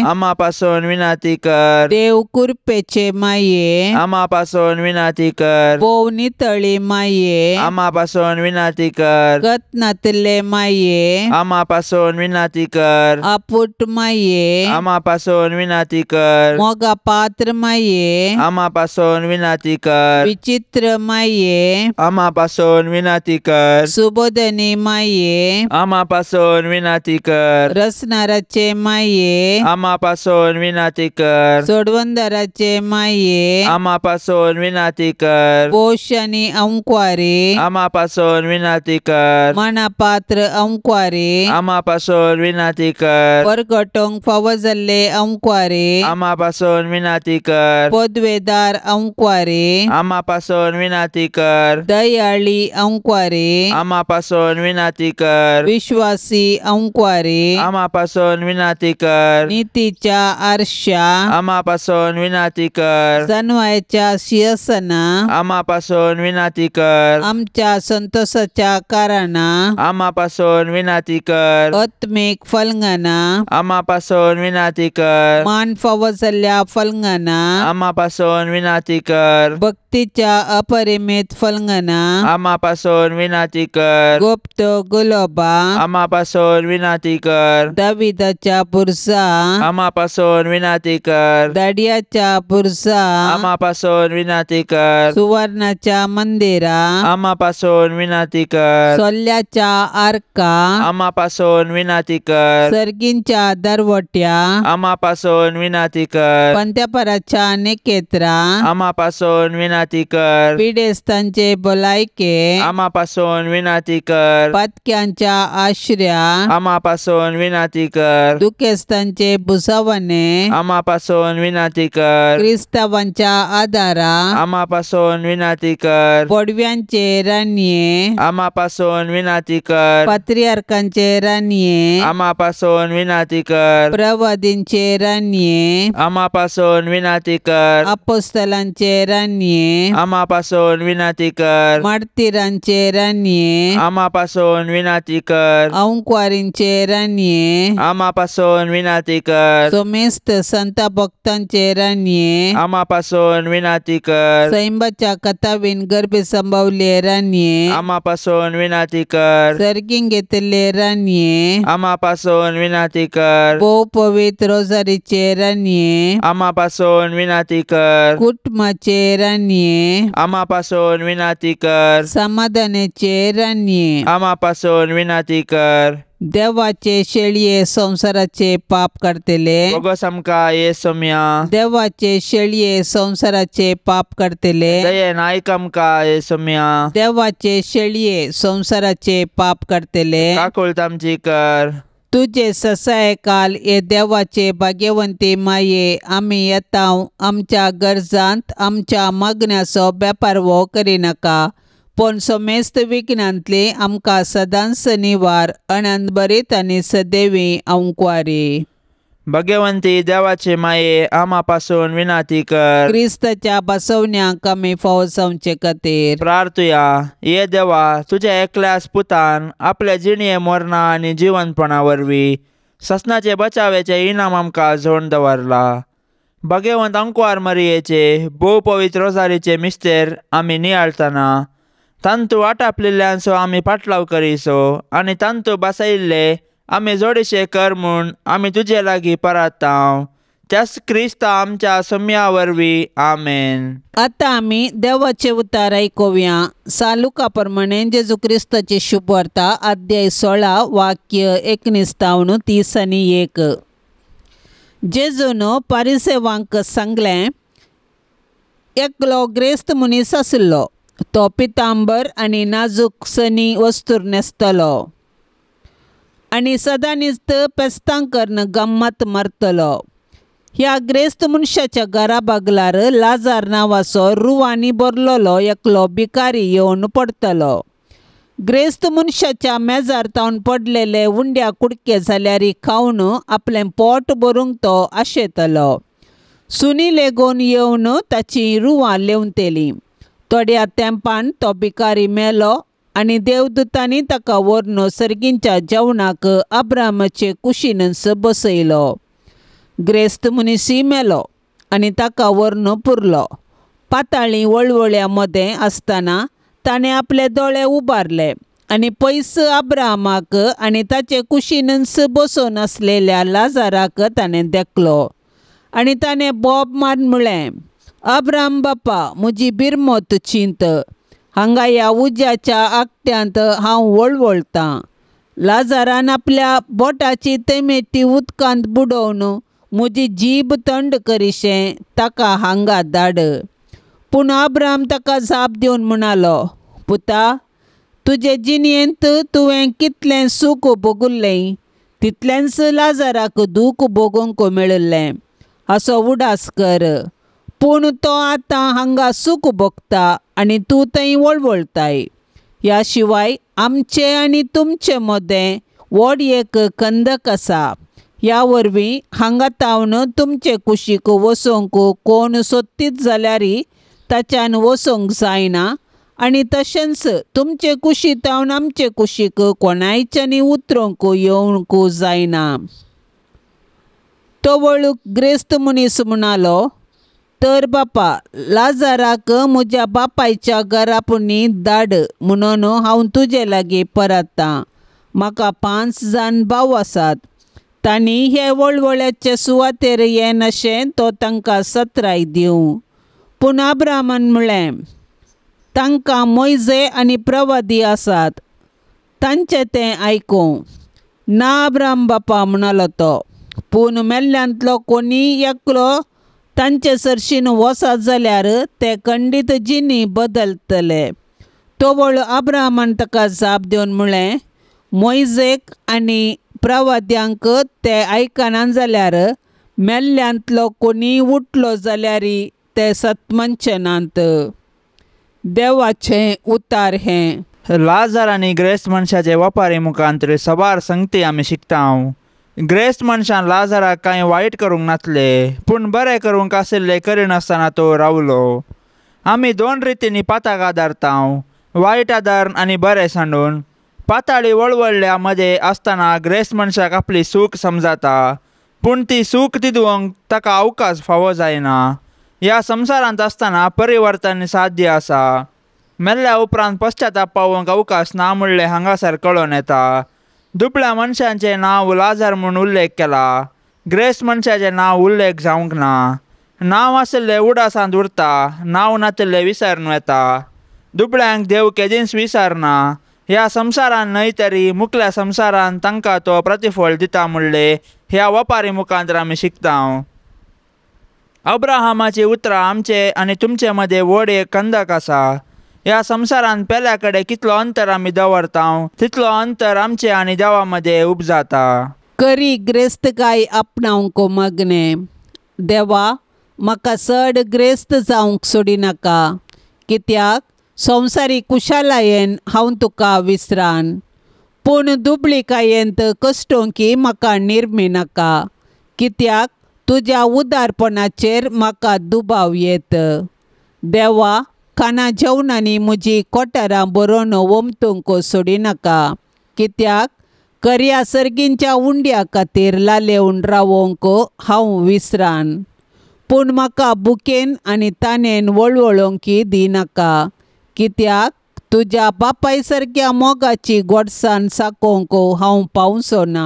आम्हा पासून विनंती कर. देव कृपेचे माये आम्हा पासून विनंती कर. पोवनितळी माये आम्हा पासून विनंती कर. गतनातले माये आम्हा पासून विनंती कर. आपुट माये आम्हा पासून विनंती कर. मोगा पात्र माये आम्हा पासून विनंती कर. विचित्र माये आम्हा पासून विनंती कर. सुबोधनी माये आम्हा पासून विनंती कर. रसनाराचे माये आम्हा पासून विनंती कर. सोडवंदराचे माये आम्हा पासून विनंती कर. पोष आणि अंकवारी आम्हा पासून विनंती कर. मनापात्र अंकवारी आम्हा पासून विनंती कर. परगटोंक फावो जाल्ले अंकवारी आम्हा पासून विनंती कर. पदवेदार अंकवारी आम्हा पासून विनंती कर. दयाळी अंकवारी आम्हा पासून विनंती कर. विश्वासी अंकवारी आम्हा पासून विनंती कर. नीतीच्या आरशा आम्हा पासून विनंती कर. सन्मायाच्या सिंहासना आम्हा पासून विनंती कर. आमच्या संतोषाच्या कारणा आम्हा पासून विनंती कर. आत्मिक फलंगना आम्हा पासून विनंती कर. मान फावो जाल्ल्या फलंगना आम्हा पासून विनंती कर. भक्तीच्या अपरिमित फलंगना आम्हा पासून विनंती कर. गुप्त गुलोबा आम्हा पासून विनंती कर. दाविदाच्या बुरसा आम्हा पासून विनंती कर. दाडियाच्या बुरसा आम्हा पासून विनंती कर. सुवर्णाच्या मंदिरा आम्हा पासून विनंती कर. सोल्ल्याच्या आर्का आम्हा पासून विनंती कर. सर्गींच्या दरवट्या आम्हा पासून विनंती कर. पंत्यापराच्या नेकेत्रा आम्हा पासून विनंती कर. पिडेस्तांचे भलायके आम्हा पासून विनंती कर. पातक्यांच्या आश्र्या आम्हा पासून विनंती कर. दुखेस्तांचे बुसावणे आम्हा पासून विनंती कर. क्रिस्तावांच्या आदारा आम्हा पासून विनंती कर. पडव्यांचे रान्ये आम्हा पासून विनंती कर. पात्रियार्कांचे रान्ये आम्हा पासून विनंती कर. प्रवादींचे रान्ये आम्हा पासून विनंती कर. अपोस्तलांचे रान्ये आम्हा पासून विनंती कर. मार्तिरांचे रान्ये आम्हा पासून विनंती कर. अंकवारींचे रान्ये आम्हा पासून विनंती कर. सोमेस्त संत भक्तांचे रान्ये, आम्हा पासून विनंती कर. सैंबाच्या कथावीन गर्भ संभवले रान्ये, आम्हा पासून विनंती कर. सर्गीन घेतले रान्ये, आम्हा पासून विनंती कर. बहु पवित्र रोजारीचे रान्ये, आम्हा पासून विनंती कर. कुटुंबाचे रान्ये, आम्हा पासून विनंती कर. समाधानाचे रान्ये, आम्हा पासून विनंती कर. देवाचे शेळये संसाराचे पाप करतले, बगोस आमका येसुम्या. देवाचे शेळये संसाराचे पाप करतले, दयेन ऐक आमका येसुम्या. देवाचे शेळये संसाराचे पाप करतले. काकुळत आमची कर. तुझे ससाय काल ये देवाचे भाग्यवंती माये, आम्ही येताव आमच्या गरजांत आमच्या मागण्याचो बेपार वो करिनाका, पण सोमेस्त विघ्नांतली आमकां सदांच निवार, अनंत बरीत आनी सदैवी अंकुवारी. भाग्यवंती देवाचे माये, आम्हा पासून विनंती कर. क्रिस्ताच्या बसवण्याक आमी फावो जावचे खातीर प्रार्थुया. ये देवा, तुझ्या एकल्याच पुतान आपल्या जिणये मरणा आनी जिवंतपणा वरवीं ससनाचे बचावेचे इनाम आमकां जोडून दवरला. भाग्यवंत अंकुवार मरियेचे भोव पवित्र रोजारीचे मिस्तेर आमी नियाळतना तांतू आटापलेल्यांचो आमी पाटलाव करिसो, आनी तांतू बसयिल्ले आमी जोडीशे कर म्हूण आमी तुजे लागीं परताव. त्याच क्रिस्त आमच्या सोम्या वरवीं. आमेन. आतां आमी देवाचे उतार आयकुया. सालुका प्रमाणे जेजू क्रिस्ताची शुभ वार्ता अध्याय 16 वाक्य 19-30 आनी 1. जेजून पारिसेवांक सांगलें, एकलो ग्रेस्त मनीस आसलो. तो पितांबर आनी नाजूक सनी वस्तूर न्हेसतलो आनी सदां न्हिस्त पेस्तां करन गम्मत मारतलो. ह्या ग्रेस्त मनशाच्या घरा बागलार लाजार नांवाचो रुवांनी भरलोलो एकलो भिकारी येवन पडतलो. ग्रेस्त मनशाच्या मेजार तावन पडलेले उंड्या कुडके जाल्यार खावन आपलें पोट भरूंक तो आशेतलो. सुनी लेगोवन येवन ताची रुवां लेवंतेली. थोड्या तेंपान तो भिकारी मेलो आनी देवदूतांनी ताका व्हरून सर्गींच्या जेवणाक अब्रामाचे कुशीनस बसयलो. ग्रेस्त मनीसय मेलो आनी ताका व्हरून पुरलो. पाताळी वळवळ्या मदें आसतना ताणें आपले दोळे उबारले आनी पयस अब्रामाक आनी ताचे कुशीनस बसोवन आसलेल्या लाजाराक ताणें देखलो. आनी ताणें बोब मारून म्हळें, अब्राम बापा, म्हजी बिरमोत चिंत. हांगा ह्या उज्याच्या आकट्यांत हांव वळवळटां. लाजारान आपल्या बोटाची तेमेटी उदकांत बुडोवन म्हजी जीब थंड करिशें ताका हांगा धाड. पूण अब्राम ताका जाप दिवन म्हणालो, पुता, तुजे जिणयेंत तुवें कितलें सूख भोगुल्लें, तितलेंच लाजाराक दूख भोगूंक मेळिल्लें. हाचो उडास कर. पूण तो आतां हांगा सूख भोगता आनी तूं थंय वळवळटाय. ह्या शिवाय आमचे आनी तुमचे मदें व्हड एक खंदक आसा. ह्या वरवीं हांगा तावन तुमचे कुशीक वचोंक कोण सोदतीत जाल्यार ताच्यान वचोंक जायना, आनी तशेंच तुमचे कुशी तावन आमचे कुशीक कोणायच्यानी उतरोंक येवंक जायना. तो वळूक ग्रेस्त मनीस म्हणालो, तर बापा, लाजाराक म्हज्या बापायच्या घरापुनी धाड म्हणून हांव तुजे लागीं परतां. म्हाका 5 जाण भाव आसात. तांणी हे वळवळ्याचे सुवातेर येन अशें तो तांकां सत्राय दिवं. पूण अब्रामान म्हळें, तांकां मोइजे आनी प्रवादी आसात, तांचें तें आयकूं. ना अब्राम बापा म्हणालो तो. पूण मेल्ल्यांतलो कोणी एकलो तांचे सरशीन वचत जाल्यार ते खंडीत जिणी बदलतले. तो वळ अब्रामान ताका जाप दिवन म्हळें, मोइजेक आनी प्रवाद्यांक ते आयकना जाल्यार मेल्ल्यांतलो कोणी उठलो जाल्यार ते सत्मंचनांत. देवाचें उतार हें. लाजार आनी ग्रेस्त मनशाचे वपारी मुखांतर सवार संगती आमी शिकतांव. ग्रेस्त मनशान लाजाराक कांय वायट करूंक नासले, पूण बरें करूंक आशिल्लें करिनासतना तो रावलो. आमी 2 रितींनी पाताक आदारतांव, वायट आदारून आनी बरें सांडून. पाताळी वळवळ्या मदें आसतना ग्रेस्त मनशाक आपली सूख समजाता. पूण ती सूख दिवंक ताका अवकाश फावो जायना. ह्या संवसारांत आसतना परिवर्तन साध्य आसा. मेल्ल्या उपरांत पश्चाताप पावोवंक अवकाश ना म्हणलें हांगासर कळोन येता. दुबळ्या मनशाचें नांव लाजार म्हूण उल्लेख केला. ग्रेस्त मनशाचें नांव उल्लेख जावंक ना. नांव आशिल्लें उडासांत उरता, नांव नाशिल्लें विसरून येता. दुबळ्यांक देव केदींच विसरना. ह्या संवसारान न्हय तरी मुखल्या संवसारान तांकां तो प्रतिफळ दिता म्हणलें ह्या वपारी मुखांतर आमी शिकता. अब्राहमाची उतरां आमचे आनी तुमचे मदें व्हड एक खंदक आसा. ह्या संवसारान पेल्या कडेन कितलो अंतर आमी दवरता तितलो अंतर आमचे आनी देवा मदें उपजाता. करी ग्रेस्तकाय आपणावंक मगने. देवा, म्हाका चड ग्रेस्त जावंक सोडिनाका, कित्याक संवसारीक कुशालायेन हांव तुका विसरान. पूण दुबळीकायेंत कश्टोवंकी म्हाका निर्मिनाका, कित्याक तुज्या उदारपणाचेर म्हाका दुबाव येत. देवा, खाना जेवणांनी म्हजी कोठारां बरोवन वमतूंक सोडिनाका, कित्याक कर्या सर्गींच्या उंड्या खातीर लालेवन रावोवंक हांव विसरान. पूण म्हाका बुकेन आनी तानेन वळवळोवंकी दिनाका, कित्याक तुज्या बापाय सारक्या मोगाची गोडसाण साकोवंक हांव पावचो ना.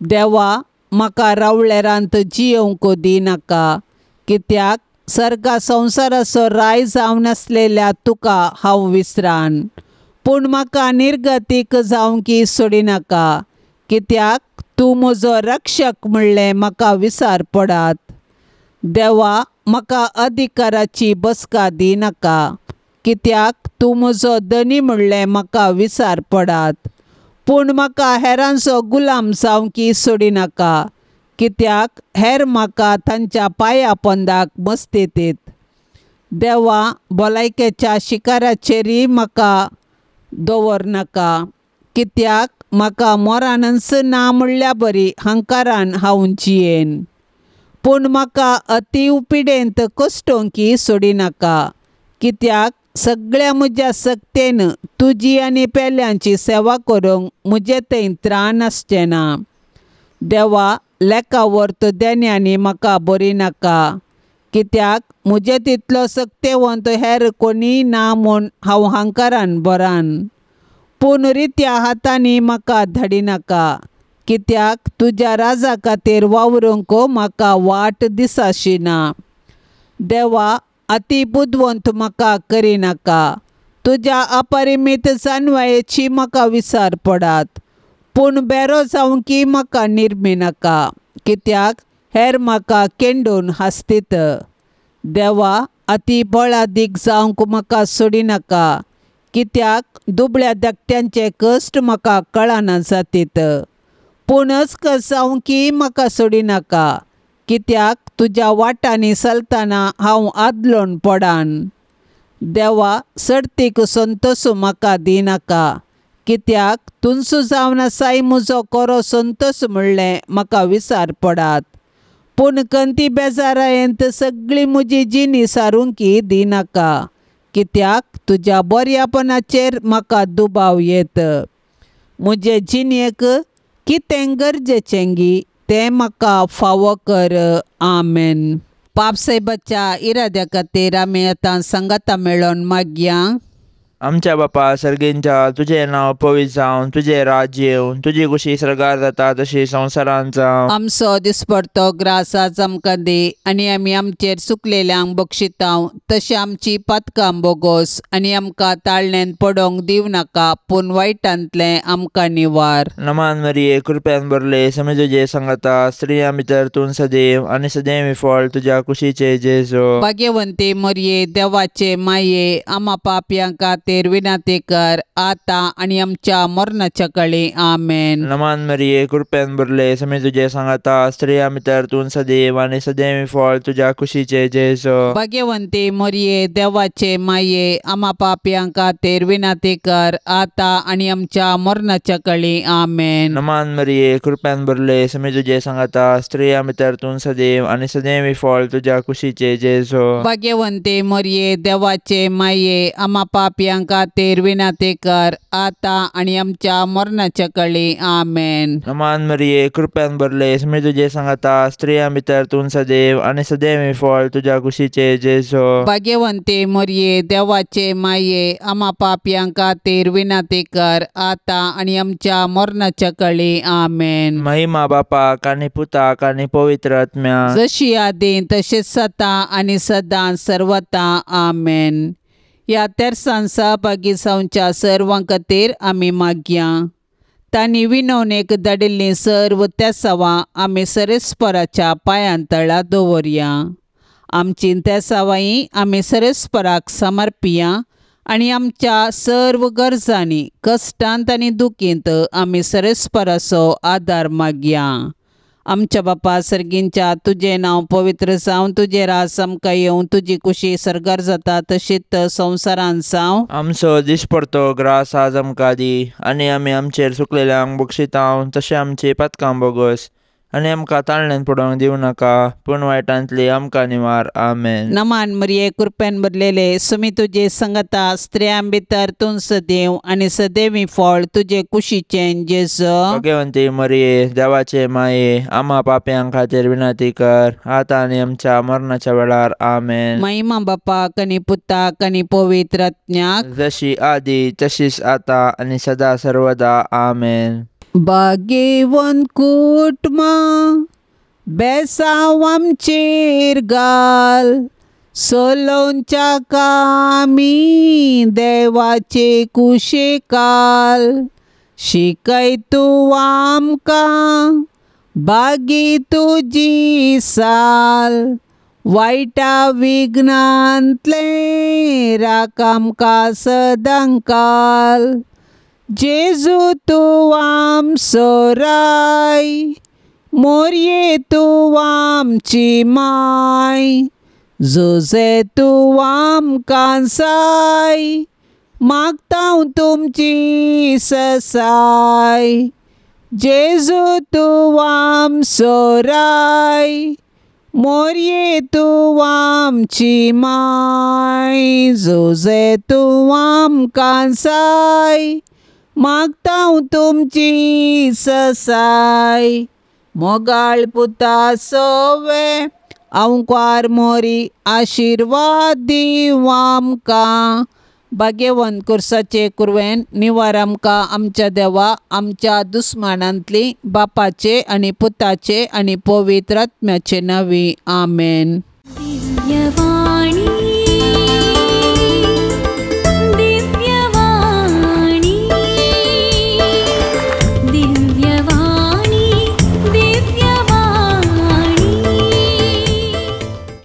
देवा, म्हाका रावळेरांत जियोवंक दिनाका, कित्याक सर्गा संवसाराचो राय जावन आसलेल्या तुका हांव विसरान. पूण म्हाका निर्गतीक जावंकी सोडिनाका, कित्याक तूं म्हजो रक्षक म्हणलें म्हाका विसार पडात. देवा, म्हाका अधिकाराची बसका दिनाका, कित्याक तूं म्हजो धनी म्हणलें म्हाका विसार पडात. पूण म्हाका हेरांचो गुलाम जावंकी सोडिनाका, कित्याक हेर म्हाका तांच्या पांया पोंदाक मस्तेतीत. देवा, भलायकेच्या शिकाराचेरय म्हाका दवरनाका, कित्याक म्हाका मोरानच ना म्हणल्या बरी हंकारान हांव जियेन. पूण म्हाका अति उपिडेंत कश्टोवंकी सोडिनाका, कित्याक सगळ्या म्हज्या सक्तेन तुजी आनी पेल्यांची सेवा करूंक म्हजे थंय त्राण आसचें ना. देवा, लेका वर्त देन्यांनी म्हाका बरिनाका, कित्याक म्हजे तितलो सक्तेवंत हेर कोणीय ना म्हूण हांव हंकारान बरान. पूण रित्या हातांनी म्हाका धाडिनाका, कित्याक तुज्या राजा खातीर वावरूंक म्हाका वाट दिसाशिना. देवा, अति बुदवंत म्हाका करिनाका, तुज्या अपरिमीत जानवायेची म्हाका विसार पडात. पूण बेरो जावंकी म्हाका निर्मिनाका, कित्याक हेर म्हाका केंडून हासतीत. देवा, अति बळादीक जावंक म्हाका सोडिनाका, कित्याक दुबळ्या धाकट्यांचे कश्ट म्हाका कळना जातीत. पूण अचक जावंकी म्हाका सोडिनाका, कित्याक तुज्या वाटांनी चलतना हांव आदलोन पडान. देवा, सर्तीक संतोश म्हाका दिनाका, कित्याक तुंचो जावन आसाय म्हजो कोरो संतोश म्हणलें म्हाका विसार पडात. पूण कंती बेजारायेंत सगळी म्हजी जीण सारूंकी दिनाका, कित्याक तुज्या बऱ्यापणाचेर म्हाका दुबाव येत. म्हजे जिणेक कितें गरजेचें गी तें म्हाका फावो कर. आमेन. पापसाहेबाच्या इराद्या खातीर आमी आतां संगता मेळोन मागया. आमच्या बापा सर्गींच्या, तुजें नांव पवित्र जावं, तुजें राज्य येवं, तुजी कुशी स्वर्गार जाता तशी संवसारांत जावं. आमचो दिसपडतो ग्रास आज आमकां दी, आनी आमी आमचेर चुकलेल्यांक बक्षितांव, तशें आमची पातकां बोगोस, आनी आमकां ताळणेंत पडोवंक दिवं नाका, पूण वायटांतलें आमकां निवार. नमान मरिये, कृपेन भरले, समी तुजे संगता, स्त्रियां भितर तूं सदैव आनी सदैव फळ तुज्या कुशीचे जेजू. भाग्यवंते मरिये, देवाचे माये, आमा पापयांक खातीर विनंती कर, आतां आनी आमच्या मरणाच्या काळी. आमेन. नमान मरिये, कृपेन भरले, समी तुजे संगता, स्त्रियां भितर तूं सदैव आनी सदैव फळ तुज्या कुशीचे जेजू. भाग्यवंते मरिये, देवाचे माये, आमा पापयांक खातीर विनंती कर, आतां आनी आमच्या मरणाच्या काळी. आमेन. नमान मरिये, कृपेन भरले, समी तुजे संगता, स्त्रियां भितर तूं सदैव आनी सदैव फळ तुज्या कुशीचे जेजू. भाग्यवंते मरिये, देवाचे माये, आमा पापयांक खातीर विनंती कर, आता आणि आमच्या मरणाच्या कळी. आमेन. नमान मरिये, कृपेन भरलेस, मी तुझे सांगता स्त्रियां भितर तूं सदैव आणि सदैव फळ तुझ्या कुशीचे जेजो. भाग्यवंते मरिये, देवाचे माये, आम्हा पापयां खातीर विनंती कर, आता आणि आमच्या मरणाच्या कळी. आमेन. महिमा बापाक आणि पुताक आणि पवित्र आत्म्या, जशी आदी तसेच सता आणि सदां सर्वता. आमेन. या तेरसां सहभागी जावच्या सर्वां खातीर आमी मागया. तांणी विनवणेक धाडिल्लीं सर्व तेसावां आमी सरेस्पराच्या पांयां तळा दवरया. आमची तेसावांय आमी सरेस्पराक समर्पिया आणि आमच्या सर्व गरजांनी, कश्टांत आनी दुखींत आमी सरेस्पराचो आदार मागया. आमच्या बापा सर्गींच्या, तुझे नांव पवित्र जावं, तुझे रास आमकां येवं, तुजी कुशी सरकार जाता तशीच संवसारांत जावं. आमचो दिसपडतो ग्रास आज आमकां दी, आनी आमी आमचेर चुकलेल्यांक बक्षितांव, तशें आमची पातकां बोगस, आनी आमकां ताळण्यान पडोवंक दिवं नाका, पूण वायटांतली आमकां निवार. आमेन. नमान मरिये, कृपेन भरलेले, सुमी तुजे संगता स्त्रियां भितर तूं सदैव आणि सदैवी फळ तुजे कुशीचें जेजो. भाग्यवंती मरिये, देवाचे माये, आम्हा पाप्यां खातीर विनंती कर, आता आनी आमच्या मरणाच्या वेळार. आमेन. महिमा बापाक आनी पुताक आनी पवित्र आत्म्याक, जशी आदी तशीच आता आणि सदा सर्वदा. आमेन. भाग्यवंत कुटुंबा, बेसांव आमचेर घाल, सोलोंच्या कामी देवाचे कुशेकाल. शिकय तूं आमकां बागी तुजी साल, वायटा विघ्नांतले राख आमकां सदांकाल. जेजू तूं आमचो राय, मोरये तूं आमची माय, जोजे तूं आमकां साय, मागतां तुमची ससाय. जेजू तूं आमचो राय, मोरये तूं आमची माय, जोजे तूं आमकां साय, मागतां तुमची ससाय. मोगाळ पुता सोवे आंवकार मोरी, आशिर्वाद दिव आमकां. भाग्यवंत कुर्साचे कुरवेन निवार आमकां आमच्या देवा, आमच्या दुस्मानांतली, बापाचे आनी पुताचे आनी पवित्र आत्म्याचे नांवी. आमेन. दिव्यवाणी